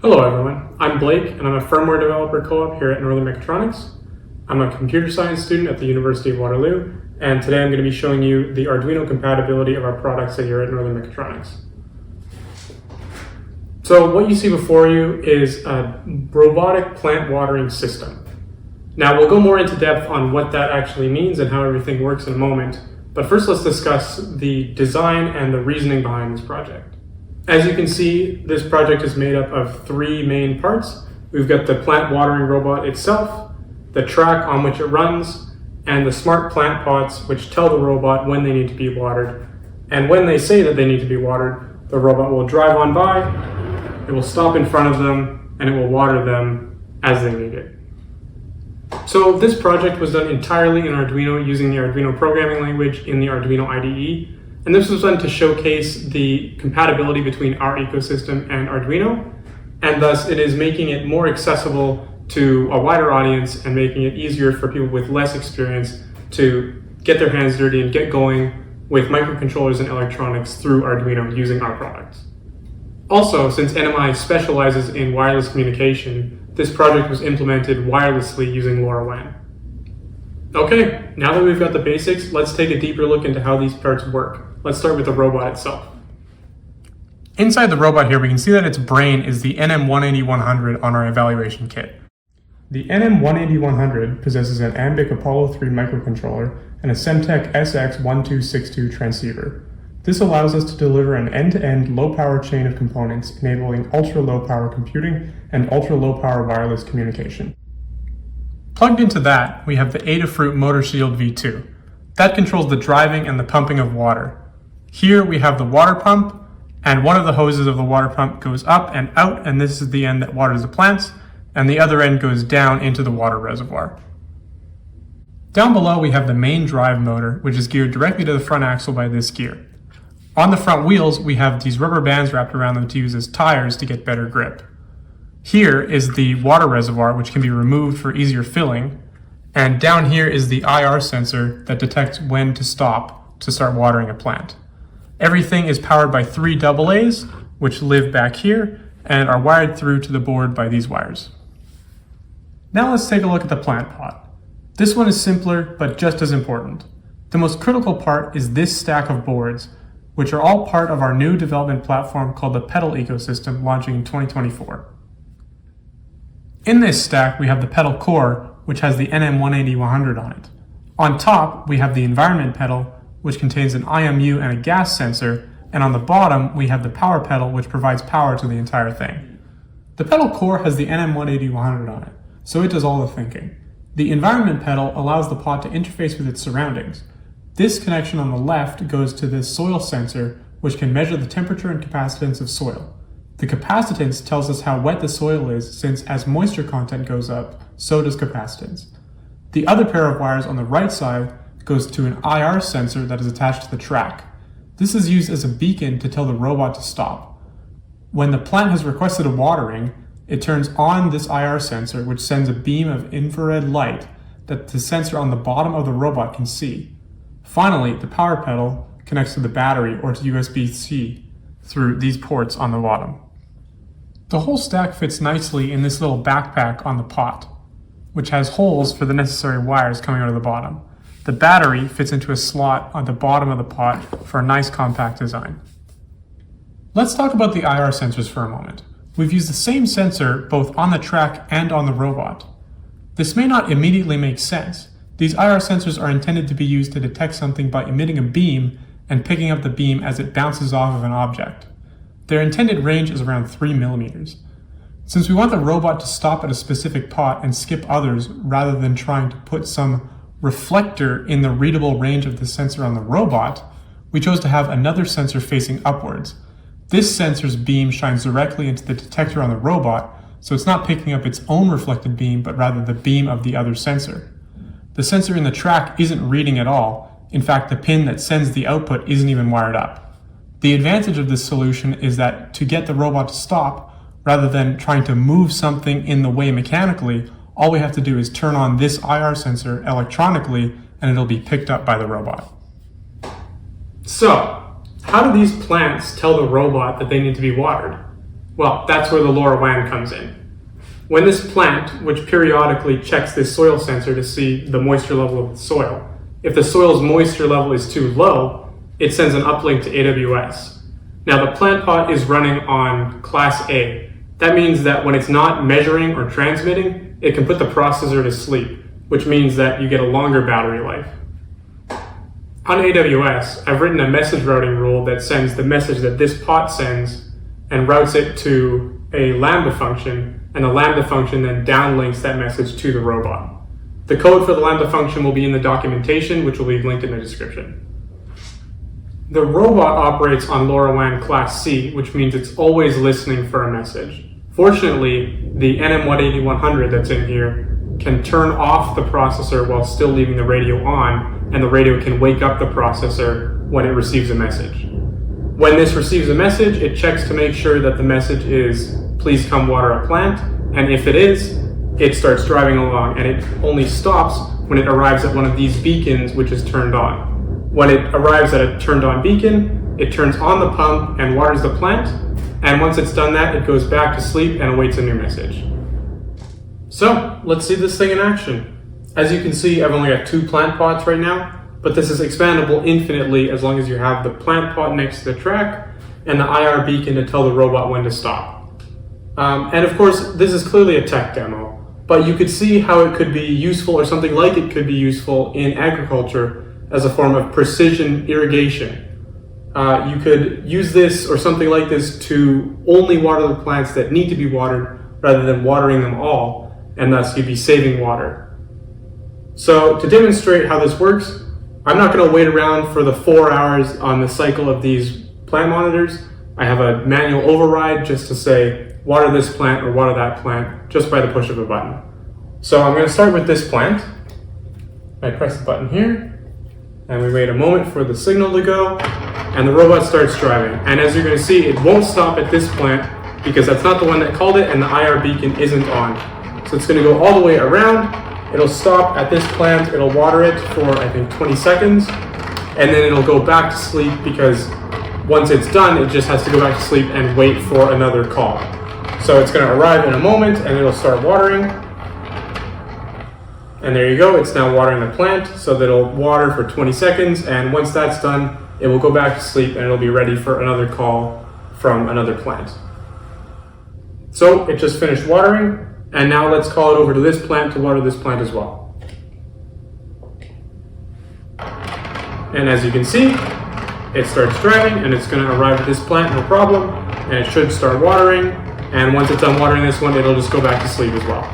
Hello everyone, I'm Blake and I'm a firmware developer co-op here at Northern Mechatronics. I'm a computer science student at the University of Waterloo, and today I'm going to be showing you the Arduino compatibility of our products here at Northern Mechatronics. So what you see before you is a robotic plant watering system. Now we'll go more into depth on what that actually means and how everything works in a moment, but first let's discuss the design and the reasoning behind this project. As you can see, this project is made up of three main parts. We've got the plant watering robot itself, the track on which it runs, and the smart plant pots which tell the robot when they need to be watered. And when they say that they need to be watered, the robot will drive on by, it will stop in front of them, and it will water them as they need it. So this project was done entirely in Arduino using the Arduino programming language in the Arduino IDE. And this was done to showcase the compatibility between our ecosystem and Arduino, and thus it is making it more accessible to a wider audience and making it easier for people with less experience to get their hands dirty and get going with microcontrollers and electronics through Arduino using our products. Also, since NMI specializes in wireless communication, this project was implemented wirelessly using LoRaWAN. Okay, now that we've got the basics, let's take a deeper look into how these parts work. Let's start with the robot itself. Inside the robot here, we can see that its brain is the NM180100 on our evaluation kit. The NM180100 possesses an Ambic Apollo 3 microcontroller and a Semtech SX1262 transceiver. This allows us to deliver an end-to-end low-power chain of components, enabling ultra-low power computing and ultra-low power wireless communication. Plugged into that, we have the Adafruit Motor Shield V2. That controls the driving and the pumping of water. Here we have the water pump, and one of the hoses of the water pump goes up and out, and this is the end that waters the plants, and the other end goes down into the water reservoir. Down below we have the main drive motor, which is geared directly to the front axle by this gear. On the front wheels, we have these rubber bands wrapped around them to use as tires to get better grip. Here is the water reservoir, which can be removed for easier filling, and down here is the IR sensor that detects when to stop to start watering a plant. Everything is powered by three AA's, which live back here and are wired through to the board by these wires. Now let's take a look at the plant pot. This one is simpler, but just as important. The most critical part is this stack of boards, which are all part of our new development platform called the Pedal ecosystem, launching in 2024. In this stack, we have the pedal core, which has the NM180100 on it. On top, we have the environment pedal, which contains an IMU and a gas sensor, and on the bottom, we have the power pedal, which provides power to the entire thing. The pedal core has the NM180100 on it, so it does all the thinking. The environment pedal allows the pot to interface with its surroundings. This connection on the left goes to this soil sensor, which can measure the temperature and capacitance of soil. The capacitance tells us how wet the soil is, since as moisture content goes up, so does capacitance. The other pair of wires on the right side goes to an IR sensor that is attached to the track. This is used as a beacon to tell the robot to stop. When the plant has requested a watering, it turns on this IR sensor, which sends a beam of infrared light that the sensor on the bottom of the robot can see. Finally, the power pedal connects to the battery or to USB-C through these ports on the bottom. The whole stack fits nicely in this little backpack on the pot, which has holes for the necessary wires coming out of the bottom. The battery fits into a slot on the bottom of the pot for a nice compact design. Let's talk about the IR sensors for a moment. We've used the same sensor both on the track and on the robot. This may not immediately make sense. These IR sensors are intended to be used to detect something by emitting a beam and picking up the beam as it bounces off of an object. Their intended range is around 3 millimeters. Since we want the robot to stop at a specific pot and skip others rather than trying to put some reflector in the readable range of the sensor on the robot, we chose to have another sensor facing upwards. This sensor's beam shines directly into the detector on the robot, so it's not picking up its own reflected beam, but rather the beam of the other sensor. The sensor in the track isn't reading at all. In fact, the pin that sends the output isn't even wired up. The advantage of this solution is that to get the robot to stop, rather than trying to move something in the way mechanically, all we have to do is turn on this IR sensor electronically and it'll be picked up by the robot. So, how do these plants tell the robot that they need to be watered? Well, that's where the LoRaWAN comes in. When this plant, which periodically checks this soil sensor to see the moisture level of the soil, if the soil's moisture level is too low, it sends an uplink to AWS. Now the plant pot is running on class A. That means that when it's not measuring or transmitting, it can put the processor to sleep, which means that you get a longer battery life. On AWS, I've written a message routing rule that sends the message that this pot sends and routes it to a Lambda function, and the Lambda function then downlinks that message to the robot. The code for the Lambda function will be in the documentation, which will be linked in the description. The robot operates on LoRaWAN class C, which means it's always listening for a message. Fortunately, the NM180100 that's in here can turn off the processor while still leaving the radio on, and the radio can wake up the processor when it receives a message. When this receives a message, it checks to make sure that the message is, please come water a plant, and if it is, it starts driving along, and it only stops when it arrives at one of these beacons, which is turned on. When it arrives at a turned on beacon, it turns on the pump and waters the plant, and once it's done that, it goes back to sleep and awaits a new message. So, let's see this thing in action. As you can see, I've only got 2 plant pots right now, but this is expandable infinitely as long as you have the plant pot next to the track and the IR beacon to tell the robot when to stop. And of course, this is clearly a tech demo, but you could see how it could be useful, or something like it could be useful in agriculture as a form of precision irrigation. You could use this or something like this to only water the plants that need to be watered rather than watering them all, and thus you'd be saving water. So to demonstrate how this works, I'm not going to wait around for the 4 hours on the cycle of these plant monitors. I have a manual override just to say water this plant or water that plant just by the push of a button. So I'm going to start with this plant. I press the button here, and we wait a moment for the signal to go, and the robot starts driving. And as you're going to see, it won't stop at this plant because that's not the one that called it, and the IR beacon isn't on. So it's going to go all the way around. It'll stop at this plant, it'll water it for I think 20 seconds, and then it'll go back to sleep because once it's done, it just has to go back to sleep and wait for another call. So it's going to arrive in a moment and it'll start watering. And there you go, it's now watering the plant, so that it'll water for 20 seconds, and once that's done, it will go back to sleep and it'll be ready for another call from another plant. So it just finished watering. And now let's call it over to this plant to water this plant as well. And as you can see, it starts driving and it's going to arrive at this plant, no problem. And it should start watering. And once it's done watering this one, it'll just go back to sleep as well.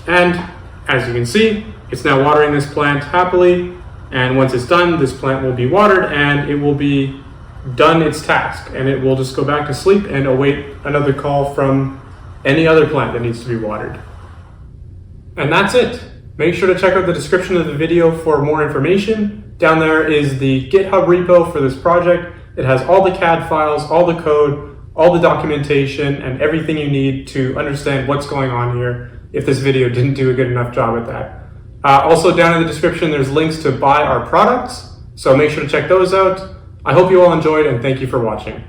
And as you can see, it's now watering this plant happily. And once it's done, this plant will be watered and it will be done its task. And it will just go back to sleep and await another call from any other plant that needs to be watered. And that's it. Make sure to check out the description of the video for more information. Down there is the GitHub repo for this project. It has all the CAD files, all the code, all the documentation, and everything you need to understand what's going on here if this video didn't do a good enough job at that. Also down in the description there's links to buy our products, so make sure to check those out. I hope you all enjoyed and thank you for watching.